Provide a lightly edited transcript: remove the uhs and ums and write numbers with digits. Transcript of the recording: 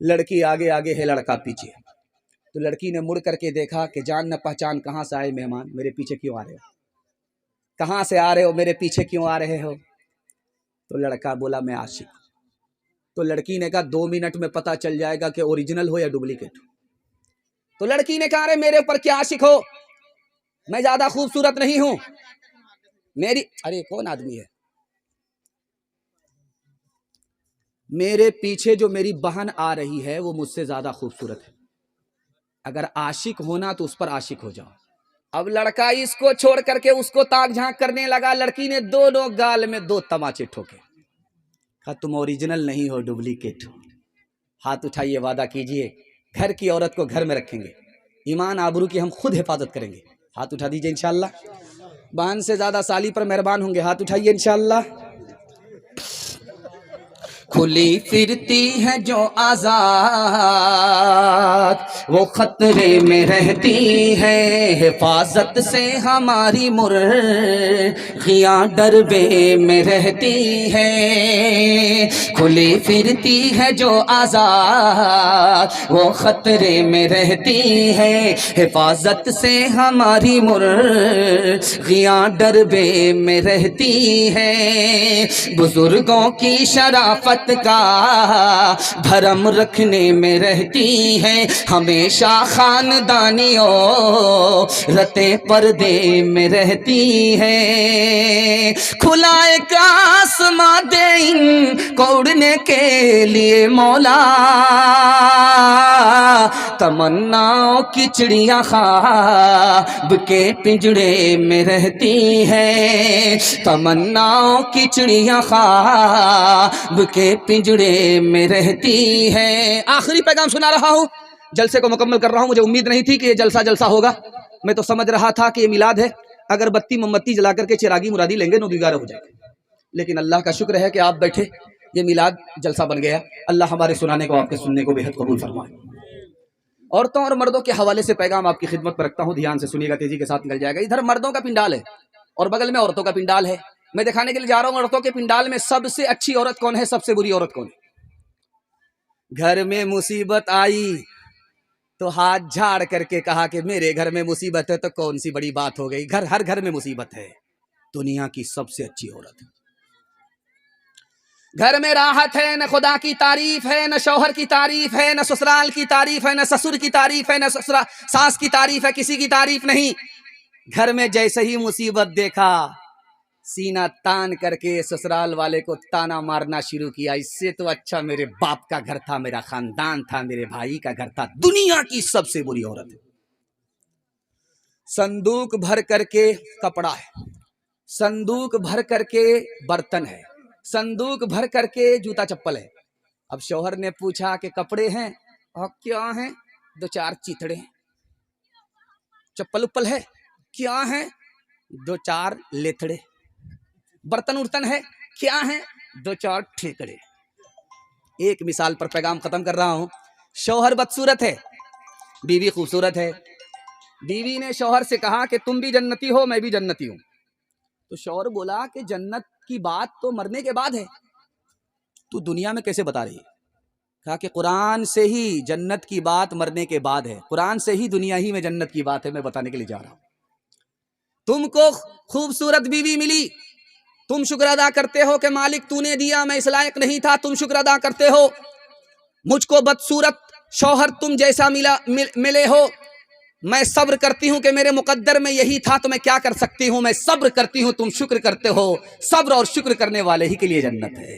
लड़की आगे आगे है, लड़का पीछे। तो लड़की ने मुड़ करके देखा कि जान न पहचान कहाँ से आए मेहमान, मेरे पीछे क्यों आ रहे हो, कहाँ से आ रहे हो, मेरे पीछे क्यों आ रहे हो। तो लड़का बोला मैं आशिक। तो लड़की ने कहा 2 मिनट में पता चल जाएगा कि ओरिजिनल हो या डुप्लीकेट हो। तो लड़की ने कहा अरे मेरे ऊपर क्या आशिक हो, मैं ज्यादा खूबसूरत नहीं हूं, मेरी अरे कौन आदमी है, मेरे पीछे जो मेरी बहन आ रही है वो मुझसे ज्यादा खूबसूरत है, अगर आशिक होना तो उस पर आशिक हो जाओ। अब लड़का इसको छोड़ करके उसको ताक झांक करने लगा। लड़की ने दोनों गाल में 2 तमाचे ठोके। कहा तुम ओरिजिनल नहीं हो, डुप्लीकेट हो। हाथ उठाइए, वादा कीजिए घर की औरत को घर में रखेंगे, ईमान आबरू की हम खुद हिफाजत करेंगे। हाथ उठा दीजिए इंशाअल्लाह। बहन से ज्यादा साली पर मेहरबान होंगे, हाथ उठाइए इंशाअल्लाह। खुली फिरती है जो आजाद वो खतरे में रहती है, हिफाजत से हमारी मुर्गियां डरबे में रहती है। खुली फिरती है जो आजाद वो खतरे में रहती है, हिफाजत से हमारी मुर्गियां डरबे में रहती है। बुजुर्गों की शराफत का भरम रखने में रहती है, हमेशा खानदानियों रते पर्दे में रहती है। खुला एक आसमां दे इनको उड़ने के लिए मौला, तमन्नाओं की चिड़िया ख्वाब के पिंजड़े में रहती है, तमन्नाओं की चिड़िया ख्वाब के पिंजड़े में रहती है। आखिरी पैगाम सुना रहा हूँ, जलसे को मुकम्मल कर रहा हूँ। मुझे उम्मीद नहीं थी कि ये जलसा होगा, मैं तो समझ रहा था कि ये मिलाद है, अगर बत्ती मोमबत्ती जला करके चिरागी मुरादी लेंगे नौदिगारा हो जाएगा, लेकिन अल्लाह का शुक्र है कि आप बैठे, ये मिलाद जलसा बन गया। अल्लाह हमारे सुनाने को आपके सुनने को बेहद कबूल फरमाए। औरतों और मर्दों के हवाले से पैगाम आपकी खिदमत पर रखता हूँ, ध्यान से सुनिएगा, तेजी के साथ निकल जाएगा। इधर मर्दों का पिंडाल है और बगल में औरतों का पिंडाल है। मैं दिखाने के लिए जा रहा हूँ औरतों के पिंडाल में सबसे अच्छी औरत कौन है, सबसे बुरी औरत कौन है। घर में मुसीबत आई तो हाथ झाड़ करके कहा कि मेरे घर में मुसीबत है, तो कौन सी बड़ी बात हो गई, हर घर में मुसीबत है। दुनिया की सबसे अच्छी औरत है। घर में राहत है, न खुदा की तारीफ है, न शौहर की तारीफ है, न ससुराल की तारीफ है, न ससुर की तारीफ है, न सास की तारीफ है, किसी की तारीफ नहीं। घर में जैसे ही मुसीबत देखा सीना तान करके ससुराल वाले को ताना मारना शुरू किया, इससे तो अच्छा मेरे बाप का घर था, मेरा खानदान था, मेरे भाई का घर था। दुनिया की सबसे बुरी औरत है। संदूक भर करके कपड़ा है, संदूक भर करके बर्तन है, संदूक भर के जूता चप्पल है। अब शौहर ने पूछा कि कपड़े हैं और क्या हैं, 2-4 चिथड़े, चप्पल उप्पल है क्या है, 2-4 लेथड़े, बर्तन उर्तन है क्या है, 2-4 ठेकड़े। एक मिसाल पर पैगाम खत्म कर रहा हूं। शौहर बदसूरत है, बीवी खूबसूरत है। बीवी ने शौहर से कहा कि तुम भी जन्नती हो, मैं भी जन्नती हूं। तो शौहर बोला कि जन्नत की बात तो मरने के बाद है, तू दुनिया में कैसे बता रही है। कहा कि कुरान से ही जन्नत की बात मरने के बाद है, कुरान से ही दुनिया ही में जन्नत की बात है, मैं बताने के लिए जा रहा हूं। तुमको खूबसूरत बीवी मिली, तुम शुक्र अदा करते हो कि मालिक तूने दिया, मैं इस लायक नहीं था, तुम शुक्र अदा करते हो। मुझको बदसूरत शौहर तुम जैसा मिले हो, मैं सब्र करती हूं कि मेरे मुकद्दर में यही था, तो मैं क्या कर सकती हूं, मैं सब्र करती हूं, तुम शुक्र करते हो। सब्र और शुक्र करने वाले ही के लिए जन्नत है।